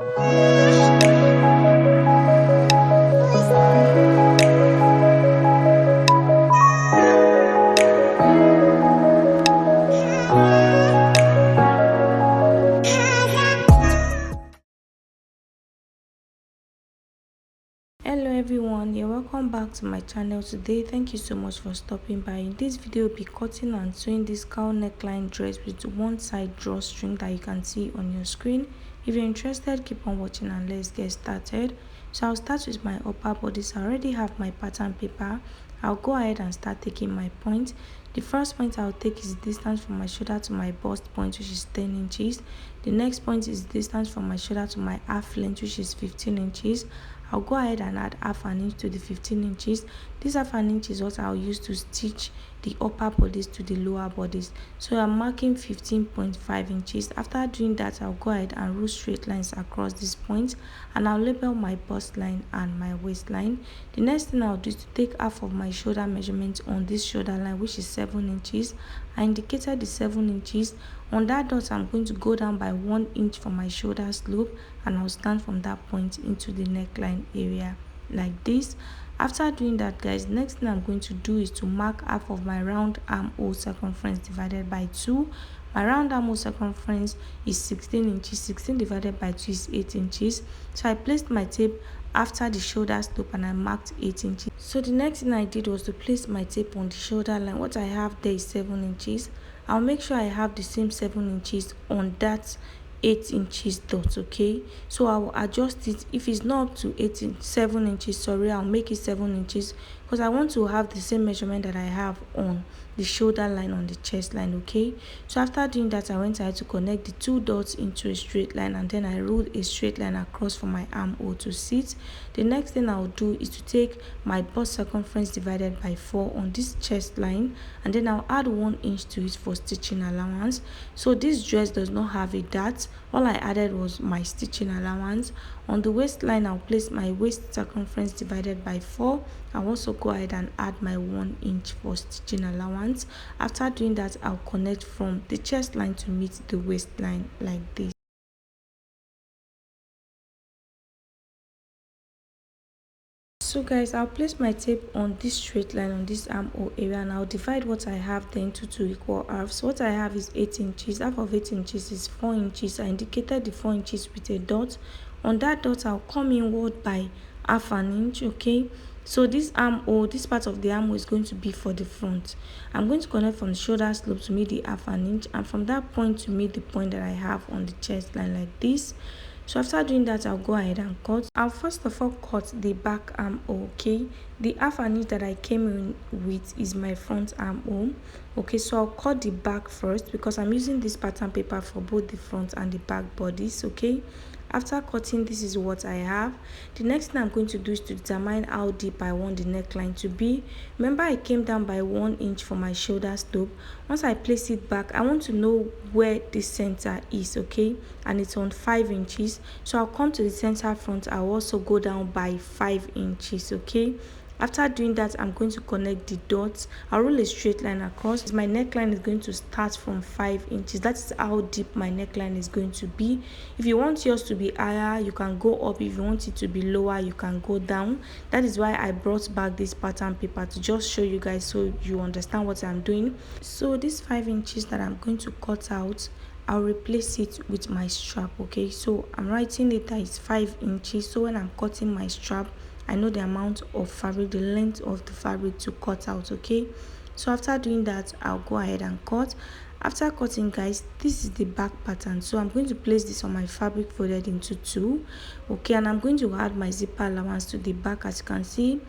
Hello everyone, you're welcome back to my channel today. Thank you so much for stopping by. In this video, I'll be cutting and sewing this cowl neckline dress with one side drawstring that you can see on your screen. If you're interested, keep on watching and let's get started. So I'll start with my upper bodice. I already have my pattern paper. I'll go ahead and start taking my point. The first point I'll take is distance from my shoulder to my bust point, which is 10 inches. The next point is distance from my shoulder to my half length, which is 15 inches. I'll go ahead and add half an inch to the 15 inches. This half an inch is what I'll use to stitch the upper bodice to the lower bodice. So I'm marking 15.5 inches. After doing that, I'll go ahead and rule straight lines across this point, and I'll label my bust line and my waistline. The next thing I'll do is to take half of my shoulder measurement on this shoulder line, which is 7 inches. I indicated the 7 inches. On that dot, I'm going to go down by 1 inch for my shoulder slope, and I'll stand from that point into the neckline area like this. After doing that, guys, next thing I'm going to do is to mark half of my round armhole circumference divided by 2. My round armhole circumference is 16 inches. 16 divided by 2 is 8 inches. So I placed my tape after the shoulder slope and I marked 8 inches. So the next thing I did was to place my tape on the shoulder line. What I have there is 7 inches. I'll make sure I have the same 7 inches on that 8 inches dot. Okay, so I will adjust it. If it's not up to 7 inches, sorry, I'll make it 7 inches, because I want to have the same measurement that I have on the shoulder line on the chest line. Okay, so after doing that, I went ahead to connect the 2 dots into a straight line, and then I ruled a straight line across for my armhole to sit. The next thing I'll do is to take my bust circumference divided by 4 on this chest line, and then I'll add 1 inch to it for stitching allowance. So this dress does not have a dart. All I added was my stitching allowance. On the waistline, I'll place my waist circumference divided by 4. I'll also go ahead and add my 1 inch for stitching allowance. After doing that, I'll connect from the chest line to meet the waistline like this. So guys, I'll place my tape on this straight line on this armhole area, and I'll divide what I have there into 2 equal halves. What I have is 8 inches. Half of 8 inches is 4 inches. I indicated the 4 inches with a dot. On that dot, I'll come inward by half an inch. Okay, so this armhole, this part of the armhole is going to be for the front. I'm going to connect from the shoulder slope to meet the half an inch, and from that point to meet the point that I have on the chest line like this. So after doing that, I'll go ahead and cut. I'll first of all cut the back armhole. Okay, the half an inch that I came in with is my front armhole. Okay, so I'll cut the back first because I'm using this pattern paper for both the front and the back bodies. Okay, after cutting, this is what I have. The next thing I'm going to do is to determine how deep I want the neckline to be. Remember, I came down by 1 inch for my shoulder slope. Once I place it back, I want to know where the center is. Okay, and it's on 5 inches. So I'll come to the center front. I'll also go down by 5 inches. Okay, after doing that, I'm going to connect the dots. I'll roll a straight line across. My neckline is going to start from 5 inches. That is how deep my neckline is going to be. If you want yours to be higher, you can go up. If you want it to be lower, you can go down. That is why I brought back this pattern paper, to just show you guys so you understand what I'm doing. So this 5 inches that I'm going to cut out, I'll replace it with my strap. Okay, so I'm writing it that it's 5 inches. So when I'm cutting my strap, I know the amount of fabric, the length of the fabric to cut out. Okay, so after doing that, I'll go ahead and cut. After cutting, guys, this is the back pattern. So I'm going to place this on my fabric folded into 2. Okay, and I'm going to add my zipper allowance to the back. As you can see,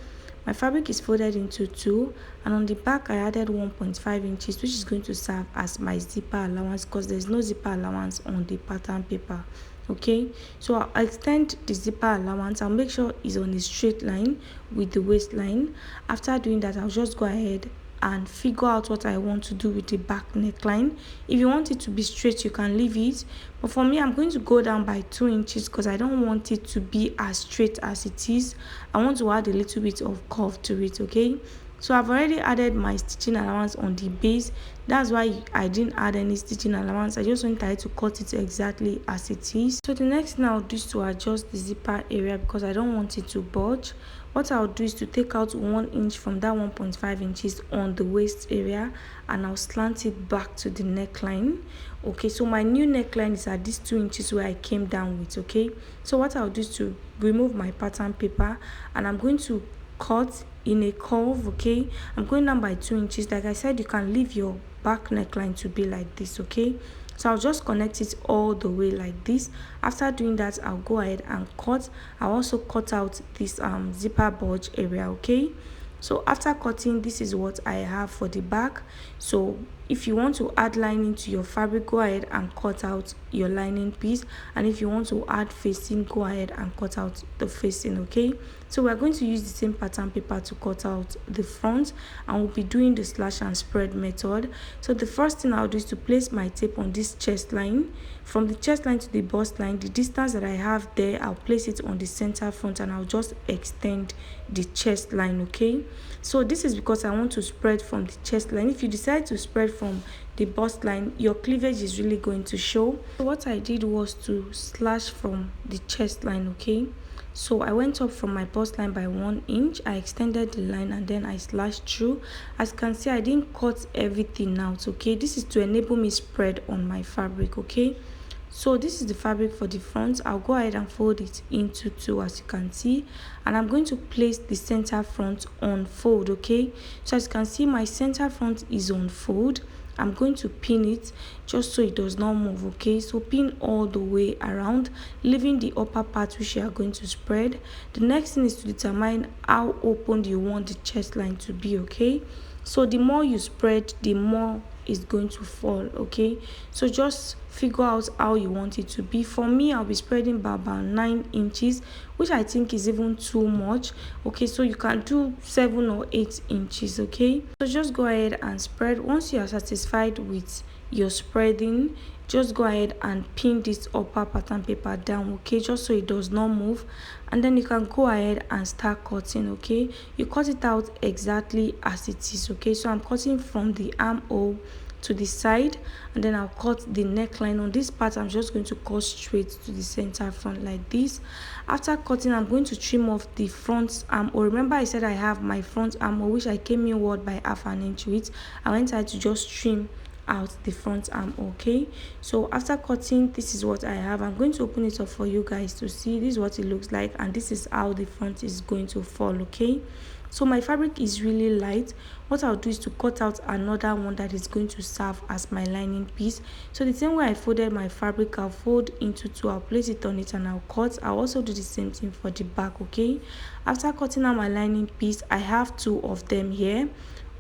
my fabric is folded into 2, and on the back I added 1.5 inches, which is going to serve as my zipper allowance because there's no zipper allowance on the pattern paper. Okay, so I'll extend the zipper allowance. I'll make sure it's on a straight line with the waistline. After doing that, I'll just go ahead and figure out what I want to do with the back neckline. If you want it to be straight, you can leave it, but for me, I'm going to go down by 2 inches because I don't want it to be as straight as it is. I want to add a little bit of curve to it. Okay, So I've already added my stitching allowance on the base. That's why I didn't add any stitching allowance. I just wanted to cut it exactly as it is. So the next thing I'll do is to adjust the zipper area because I don't want it to bulge. What I'll do is to take out 1 inch from that 1.5 inches on the waist area, and I'll slant it back to the neckline. Okay, so my new neckline is at these 2 inches where I came down with. Okay, so what I'll do is to remove my pattern paper, and I'm going to cut in a curve. Okay, I'm going down by 2 inches. Like I said, you can leave your back neckline to be like this. Okay, so I'll just connect it all the way like this. After doing that, I'll go ahead and cut. I'll also cut out this zipper bulge area. Okay, so after cutting, this is what I have for the back. So if you want to add lining to your fabric, go ahead and cut out your lining piece, and if you want to add facing, go ahead and cut out the facing. Okay, so we're going to use the same pattern paper to cut out the front, and we'll be doing the slash and spread method. So the first thing I'll do is to place my tape on this chest line. From the chest line to the bust line, the distance that I have there, I'll place it on the center front, and I'll just extend the chest line. Okay, so this is because I want to spread from the chest line. If you decide to spread from the bust line, your cleavage is really going to show. So what I did was to slash from the chest line. Okay, so I went up from my bust line by 1 inch. I extended the line and then I slashed through. As you can see, I didn't cut everything out. Okay, this is to enable me spread on my fabric. Okay, so this is the fabric for the front. I'll go ahead and fold it into 2, as you can see, and I'm going to place the center front on fold. Okay, so as you can see, my center front is on fold. I'm going to pin it just so it does not move. Okay, so pin all the way around, leaving the upper part which you are going to spread. The next thing is to determine how open you want the chest line to be. Okay, so the more you spread, the more is going to fall. Okay, so just figure out how you want it to be. For me, I'll be spreading by about 9 inches, which I think is even too much. Okay, so you can do 7 or 8 inches. Okay, so just go ahead and spread. Once you are satisfied with your spreading, just go ahead and pin this upper pattern paper down. Okay, just so it does not move, and then you can go ahead and start cutting. Okay, you cut it out exactly as it is. Okay, so I'm cutting from the armhole to the side, and then I'll cut the neckline. On this part, I'm just going to cut straight to the center front like this. After cutting, I'm going to trim off the front armhole. Remember I said I have my front armhole which I came inward by 1/2 inch with. I went ahead to just trim out the front arm. Okay, so after cutting, this is what I have. I'm going to open it up for you guys to see. This is what it looks like, and this is how the front is going to fall. Okay, so my fabric is really light. What I'll do is to cut out another one that is going to serve as my lining piece. So the same way I folded my fabric, I'll fold into 2, I'll place it on it, and I'll cut. I'll also do the same thing for the back. Okay, after cutting out my lining piece, I have 2 of them here.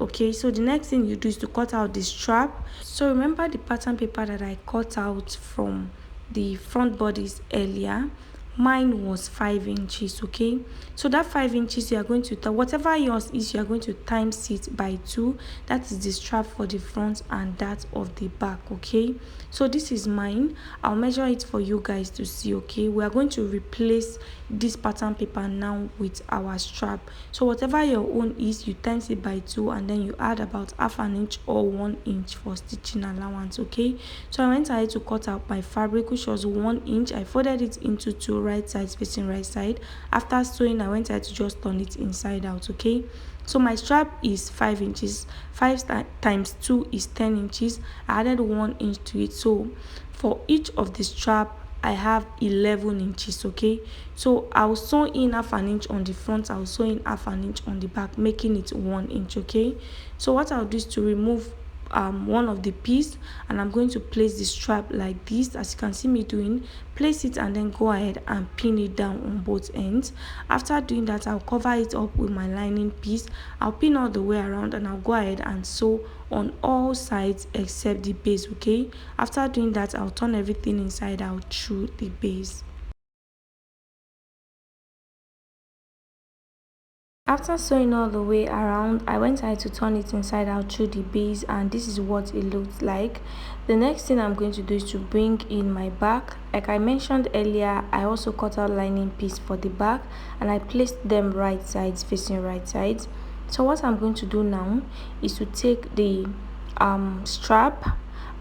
Okay, so the next thing you do is to cut out the strap. So remember the pattern paper that I cut out from the front bodice earlier, mine was 5 inches. Okay, so that 5 inches, you are going to, whatever yours is, you are going to times it by 2. That is the strap for the front and that of the back. Okay, so this is mine. I'll measure it for you guys to see. Okay, we are going to replace this pattern paper now with our strap. So whatever your own is, you times it by 2, and then you add about 1/2 inch or 1 inch for stitching allowance. Okay, so I went ahead to cut out my fabric, which was 1 inch. I folded it into 2 right sides facing right side. After sewing, I went ahead to just turn it inside out. Okay, so my strap is 5 inches. 5 times 2 is 10 inches. I added 1 inch to it, so for each of the strap I have 11 inches. Okay, so I'll sew in 1/2 inch on the front, I'll sew in 1/2 inch on the back, making it 1 inch. Okay, so what I'll do is to remove one of the piece, and I'm going to place the strap like this, as you can see me doing. Place it and then go ahead and pin it down on both ends. After doing that, I'll cover it up with my lining piece. I'll pin all the way around, and I'll go ahead and sew on all sides except the base. Okay, after doing that, I'll turn everything inside out through the base. After sewing all the way around, I went ahead to turn it inside out through the base, and this is what it looks like. The next thing I'm going to do is to bring in my back. Like I mentioned earlier, I also cut out lining piece for the back, and I placed them right sides facing right sides. So what I'm going to do now is to take the strap,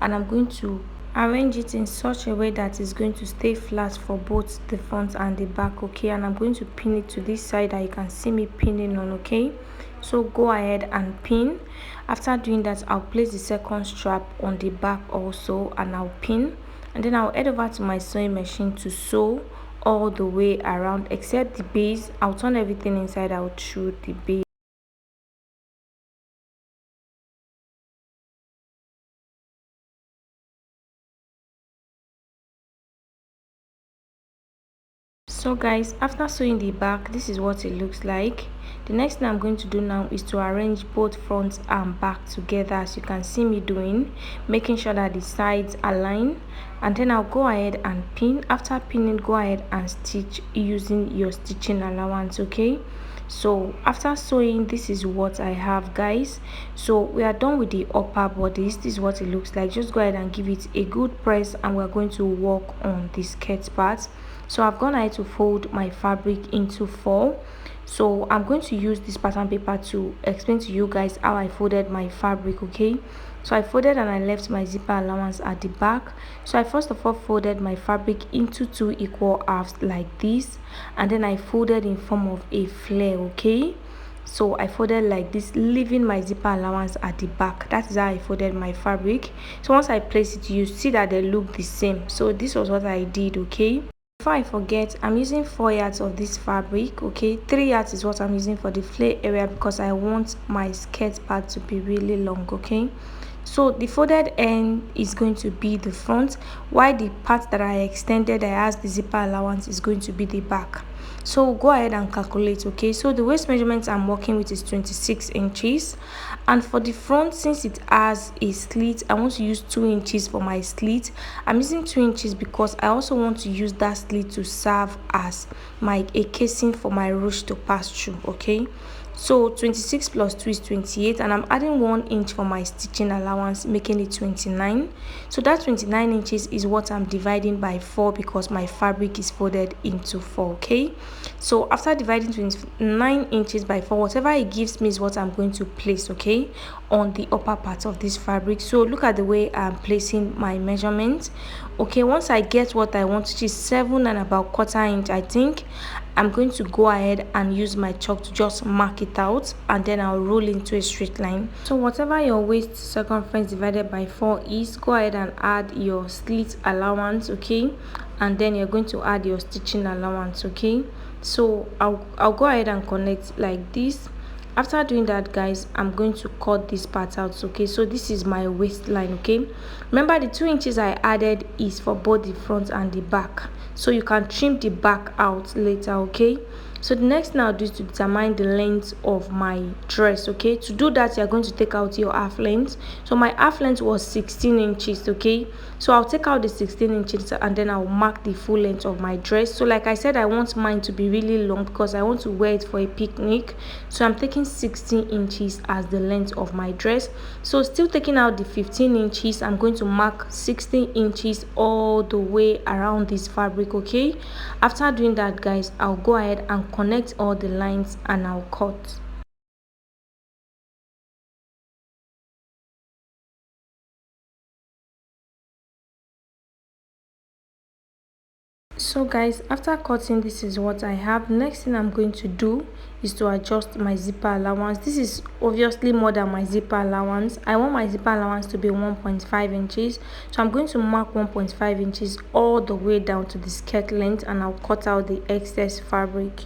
and I'm going to arrange it in such a way that it's going to stay flat for both the front and the back. Okay, and I'm going to pin it to this side that you can see me pinning on. Okay, so go ahead and pin. After doing that, I'll place the second strap on the back also, and I'll pin, and then I'll head over to my sewing machine to sew all the way around except the base. I'll turn everything inside out through the base. So guys, after sewing the back, this is what it looks like. The next thing I'm going to do now is to arrange both front and back together, as you can see me doing, making sure that the sides align, and then I'll go ahead and pin. After pinning, go ahead and stitch using your stitching allowance. Okay, so after sewing, this is what I have, guys. So we are done with the upper bodice. This is what it looks like. Just go ahead and give it a good press, and we're going to work on the skirt part. So I've gone ahead to fold my fabric into 4. So I'm going to use this pattern paper to explain to you guys how I folded my fabric. Okay, so I folded and I left my zipper allowance at the back. So I first of all folded my fabric into 2 equal halves like this, and then I folded in form of a flare. Okay, so I folded like this, leaving my zipper allowance at the back. That is how I folded my fabric. So once I place it, you see that they look the same. So this was what I did. Okay, before I forget, I'm using 4 yards of this fabric. Okay, 3 yards is what I'm using for the flare area because I want my skirt part to be really long. Okay, so the folded end is going to be the front, while the part that I extended, I asked the zipper allowance, is going to be the back. So go ahead and calculate. Okay, so the waist measurement I'm working with is 26 inches, and for the front, since it has a slit, I want to use 2 inches for my slit. I'm using 2 inches because I also want to use that slit to serve as a casing for my ruche to pass through. Okay, so 26 plus 2 is 28, and I'm adding 1 inch for my stitching allowance, making it 29. So that 29 inches is what I'm dividing by 4 because my fabric is folded into 4. Okay, so after dividing 29 inches by 4, whatever it gives me is what I'm going to place, okay, on the upper part of this fabric. So look at the way I'm placing my measurements. Okay, once I get what I want, which is 7 and about 1/4 inch, I think I'm going to go ahead and use my chalk to just mark it out, and then I'll roll into a straight line. So whatever your waist circumference divided by 4 is, go ahead and add your slit allowance. Okay, and then you're going to add your stitching allowance. Okay, so I'll go ahead and connect like this. After doing that, guys, I'm going to cut this part out. Okay, so this is my waistline. Okay, remember the 2 inches I added is for both the front and the back, so you can trim the back out later. Okay, so the next thing I'll do is to determine the length of my dress. Okay, to do that, you're going to take out your half length. So my half length was 16 inches. Okay, so I'll take out the 16 inches and then I'll mark the full length of my dress. So like I said, I want mine to be really long because I want to wear it for a picnic. So I'm taking 16 inches as the length of my dress. So still taking out the 15 inches, I'm going to mark 16 inches all the way around this fabric. Okay, after doing that, guys, I'll go ahead and connect all the lines and I'll cut. So guys, after cutting, this is what I have. Next thing I'm going to do is to adjust my zipper allowance. This is obviously more than my zipper allowance. I want my zipper allowance to be 1.5 inches, so I'm going to mark 1.5 inches all the way down to the skirt length, and I'll cut out the excess fabric.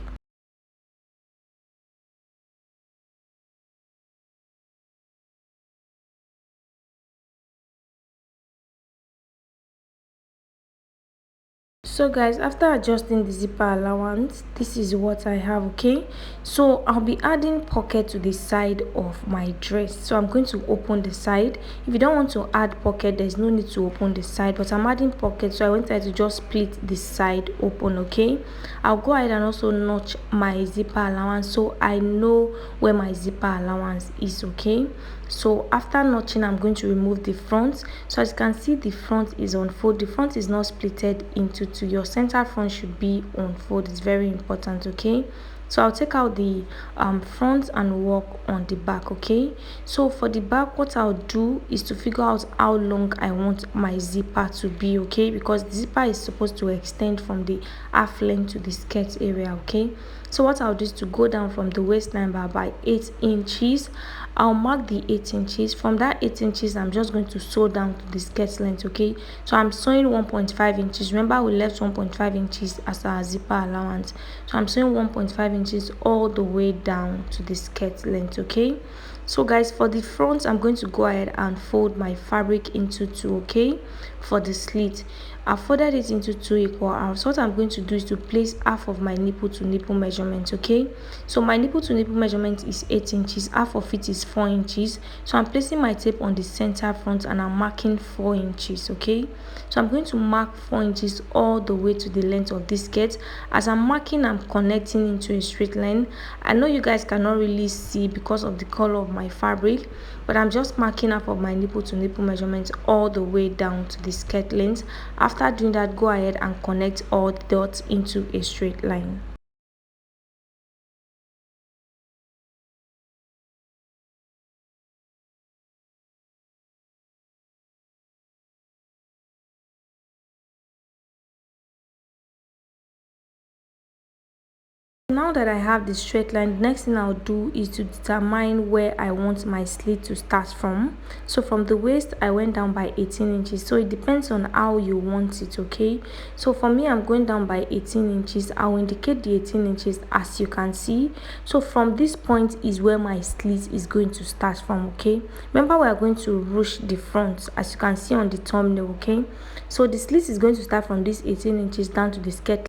So guys, after adjusting the zipper allowance, this is what I have. Okay, so I'll be adding pocket to the side of my dress. So I'm going to open the side. If you don't want to add pocket, there's no need to open the side, but I'm adding pocket, so I wanted to just split the side open. Okay, I'll go ahead and also notch my zipper allowance so I know where my zipper allowance is. Okay, So after notching, I'm going to remove the front. So as you can see, the front is on fold. The front is not splitted into two. Your center front should be on fold. It's very important, okay? So I'll take out the front and work on the back, okay? So for the back, what I'll do is to figure out how long I want my zipper to be, okay? Because the zipper is supposed to extend from the half length to the skirt area, okay? So what I'll do is to go down from the waistline by 8 inches. I'll mark the 8 inches. From that 8 inches, I'm just going to sew down to the skirt length, okay? So I'm sewing 1.5 inches. Remember, we left 1.5 inches as our zipper allowance. So I'm sewing 1.5 inches all the way down to the skirt length, okay? So guys, for the front, I'm going to go ahead and fold my fabric into two, okay? For the slit, I folded it into 2 equal halves. What I'm going to do is to place half of my nipple to nipple measurement, okay? So my nipple to nipple measurement is 8 inches, half of it is 4 inches. So I'm placing my tape on the center front and I'm marking 4 inches, okay? So I'm going to mark 4 inches all the way to the length of this skirt. As I'm marking, I'm connecting into a straight line. I know you guys cannot really see because of the color of my fabric, but I'm just marking half of my nipple to nipple measurement all the way down to the skirt length. After doing that, go ahead and connect all the dots into a straight line. Now that I have the straight line, the next thing I'll do is to determine where I want my slit to start from. So from the waist, I went down by 18 inches. So it depends on how you want it, okay? So for me, I'm going down by 18 inches. I'll indicate the 18 inches as you can see. So from this point is where my slit is going to start from, okay? Remember, we are going to ruche the front as you can see on the thumbnail, okay? So the slit is going to start from this 18 inches down to the skirt.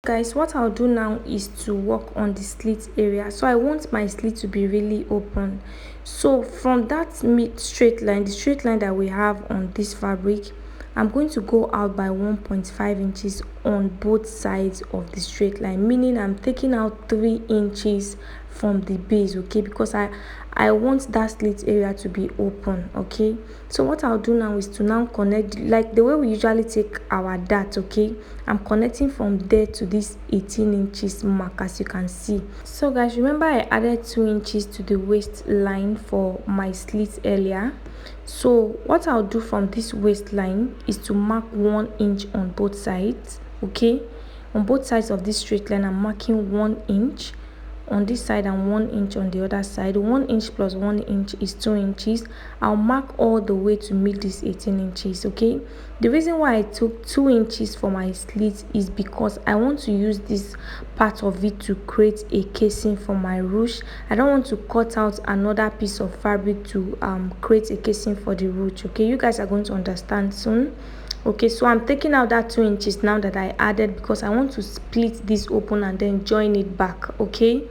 Guys, what I'll do now is to work on the slit area. So I want my slit to be really open. So from that mid straight line, the straight line that we have on this fabric, I'm going to go out by 1.5 inches on both sides of the straight line, meaning I'm taking out 3 inches from the base, okay? Because I want that slit area to be open, okay? So what I'll do now is to now connect like the way we usually take our dart, okay? I'm connecting from there to this 18 inches mark as you can see. So guys, remember I added 2 inches to the waistline for my slit earlier. So what I'll do from this waistline is to mark 1 inch on both sides, okay? On both sides of this straight line, I'm marking 1 inch on this side and 1 inch on the other side. 1 inch plus 1 inch is 2 inches. I'll mark all the way to make this 18 inches, okay? The reason why I took 2 inches for my slit is because I want to use this part of it to create a casing for my ruche. I don't want to cut out another piece of fabric to create a casing for the ruche, okay? You guys are going to understand soon. Okay, so I'm taking out that 2 inches now that I added because I want to split this open and then join it back, okay?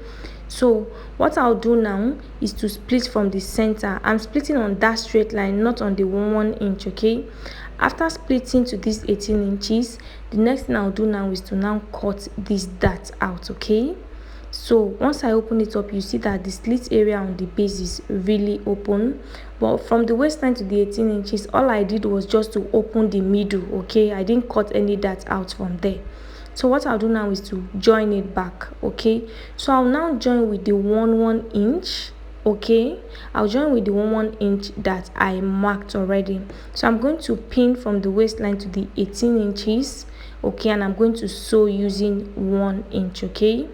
So what I'll do now is to split from the center. I'm splitting on that straight line, not on the 1 inch, okay? After splitting to this 18 inches, the next thing I'll do now is to now cut this dart out, okay? So once I open it up, you see that the slit area on the base is really open. But from the waistline to the 18 inches, all I did was just to open the middle, okay? I didn't cut any dart out from there. So what I'll do now is to join it back, okay? So I'll now join with the 1 inch, okay? I'll join with the 1 inch that I marked already. So I'm going to pin from the waistline to the 18 inches, okay? And I'm going to sew using 1 inch, okay?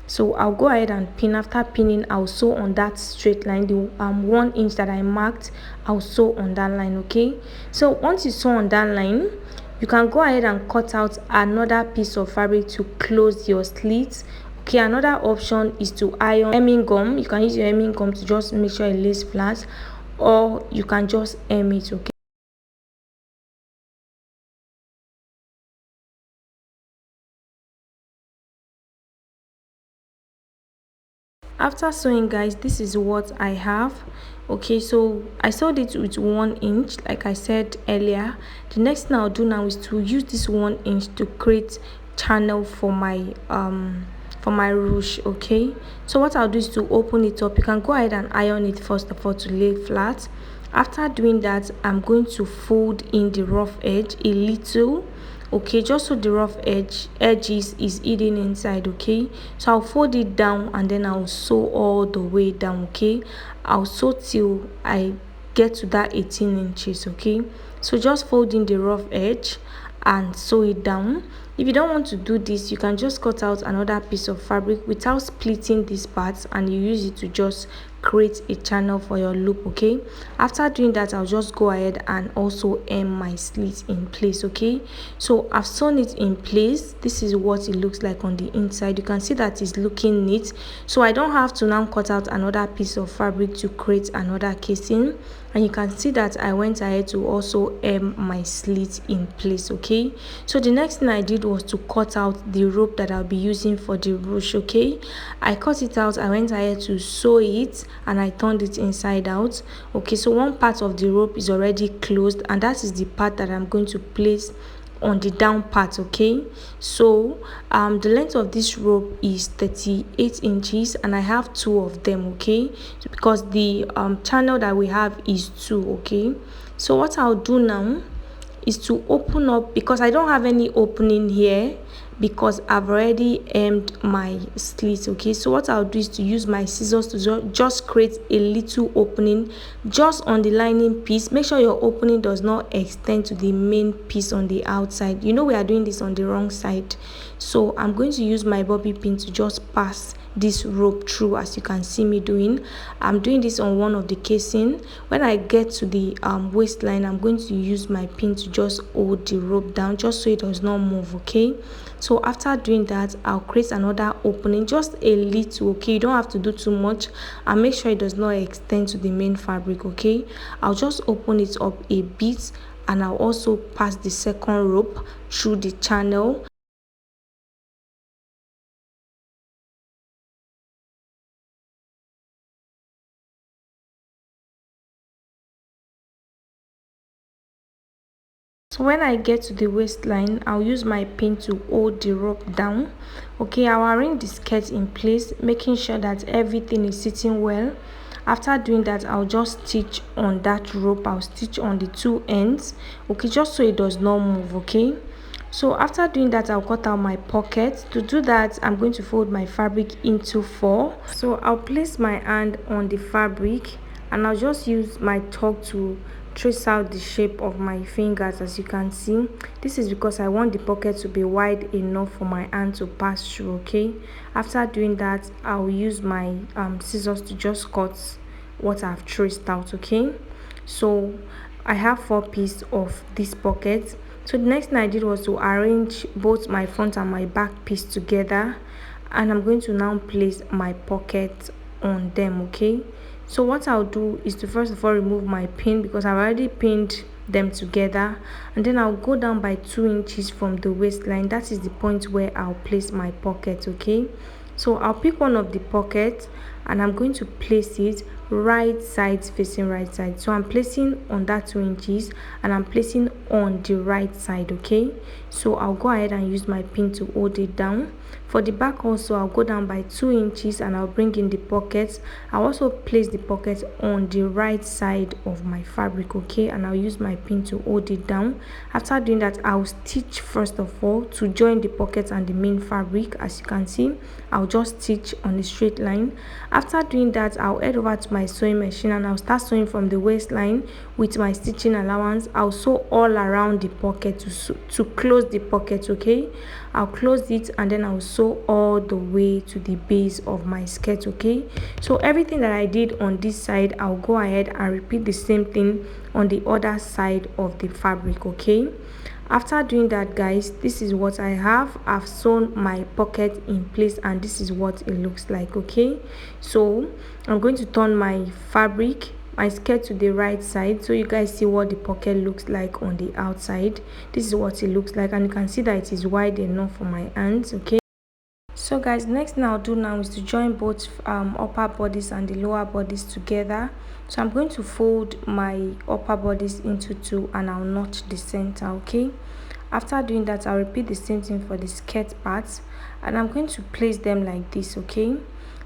So I'll go ahead and pin. After pinning, I'll sew on that straight line, the 1 inch that I marked. I'll sew on that line, okay? So once you sew on that line, you can go ahead and cut out another piece of fabric to close your slits. Okay, another option is to iron hemming gum. You can use your hemming gum to just make sure it lays flat, or you can just hem it, okay? After sewing, guys, this is what I have. Okay, so I sewed it with 1 inch like I said earlier. The next thing I'll do now is to use this 1 inch to create channel for my for my ruche. Okay, so what I'll do is to open it up. You can go ahead and iron it first of all to lay flat. After doing that, I'm going to fold in the rough edge a little, okay, just so the rough edges is hidden inside. Okay, so I'll fold it down and then I'll sew all the way down. Okay, I'll sew till I get to that 18 inches. Okay, so just fold in the rough edge and sew it down. If you don't want to do this, you can just cut out another piece of fabric without splitting these parts, and you use it to just create a channel for your loop. Okay, after doing that, I'll just go ahead and also hem my slit in place. Okay, so I've sewn it in place. This is what it looks like on the inside. You can see that it's looking neat, so I don't have to now cut out another piece of fabric to create another casing. And you can see that I went ahead to also hem my slit in place. Okay, so the next thing I did was to cut out the rope that I'll be using for the ruche. Okay, I cut it out. I went ahead to sew it and I turned it inside out. Okay, so one part of the rope is already closed, and that is the part that I'm going to place on the down part. Okay, so the length of this rope is 38 inches and I have two of them. Okay, because the channel that we have is 2. Okay, so what I'll do now is to open up, because I don't have any opening here because I've already hemmed my slit. Okay, so what I'll do is to use my scissors to just create a little opening just on the lining piece. Make sure your opening does not extend to the main piece on the outside. You know we are doing this on the wrong side, so I'm going to use my bobby pin to just pass this rope through, as you can see me doing. I'm doing this on one of the casing. When I get to the waistline, I'm going to use my pin to just hold the rope down just so it does not move. Okay, so after doing that, I'll create another opening, just a little. Okay, you don't have to do too much, and make sure it does not extend to the main fabric. Okay, I'll just open it up a bit and I'll also pass the second rope through the channel. So when I get to the waistline, I'll use my pin to hold the rope down. Okay, I'll arrange the skirt in place, making sure that everything is sitting well. After doing that, I'll just stitch on that rope. I'll stitch on the two ends, okay, just so it does not move. Okay, so after doing that, I'll cut out my pocket. To do that, I'm going to fold my fabric into 4. So I'll place my hand on the fabric and I'll just use my chalk to trace out the shape of my fingers. As you can see, this is because I want the pocket to be wide enough for my hand to pass through. Okay, after doing that, I'll use my scissors to just cut what I've traced out. Okay, so I have 4 pieces of this pocket. So the next thing I did was to arrange both my front and my back piece together, and I'm going to now place my pocket on them. Okay, so what I'll do is to first of all remove my pin, because I've already pinned them together, and then I'll go down by 2 inches from the waistline. That is the point where I'll place my pocket. Okay, so I'll pick one of the pockets and I'm going to place it right side facing right side. So I'm placing on that 2 inches and I'm placing on the right side. Okay, so I'll go ahead and use my pin to hold it down. For the back also, I'll go down by 2 inches and I'll bring in the pockets. I'll also place the pocket on the right side of my fabric. Okay, and I'll use my pin to hold it down. After doing that, I'll stitch first of all to join the pocket and the main fabric. As you can see, I'll just stitch on the straight line. After doing that, I'll head over to my sewing machine and I'll start sewing from the waistline with my stitching allowance. I'll sew all around the pocket to close the pocket. Okay, I'll close it and then I'll sew all the way to the base of my skirt. Okay, so everything that I did on this side, I'll go ahead and repeat the same thing on the other side of the fabric. Okay, after doing that, guys, this is what I have. I've sewn my pocket in place and this is what it looks like. Okay, so I'm going to turn my fabric, my skirt, to the right side so you guys see what the pocket looks like on the outside. This is what it looks like, and you can see that it is wide enough for my hands. Okay, so guys, next thing I'll do now is to join both upper bodice and the lower bodice together. So I'm going to fold my upper bodice into 2 and I'll notch the center. Okay, After doing that, I'll repeat the same thing for the skirt parts, and I'm going to place them like this. Okay,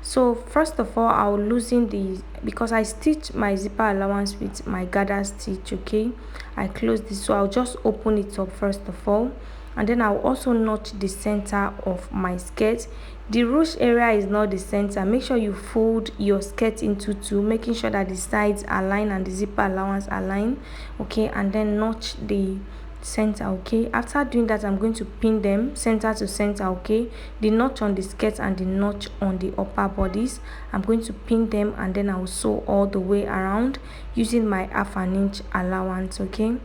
so first of all, I'll loosen the, because I stitch my zipper allowance with my gather stitch. Okay, I close this, so I'll just open it up first of all, and then I'll also notch the center of my skirt. The ruche area is not the center. Make sure you fold your skirt into two, making sure that the sides align and the zipper allowance align. Okay, and then notch the center. Okay, after doing that, I'm going to pin them center to center. Okay, the notch on the skirt and the notch on the upper bodice, I'm going to pin them, and then I'll sew all the way around using my 1/2 inch allowance. Okay,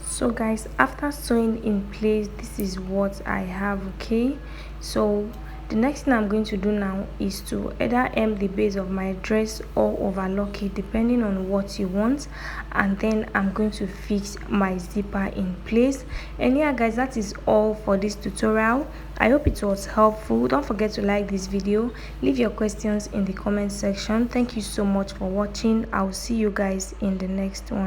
so guys, after sewing in place, this is what I have. Okay, so the next thing I'm going to do now is to either hem the base of my dress or overlock it, depending on what you want, and then I'm going to fix my zipper in place. And yeah guys, that is all for this tutorial. I hope it was helpful. Don't forget to like this video, leave your questions in the comment section. Thank you so much for watching. I'll see you guys in the next one.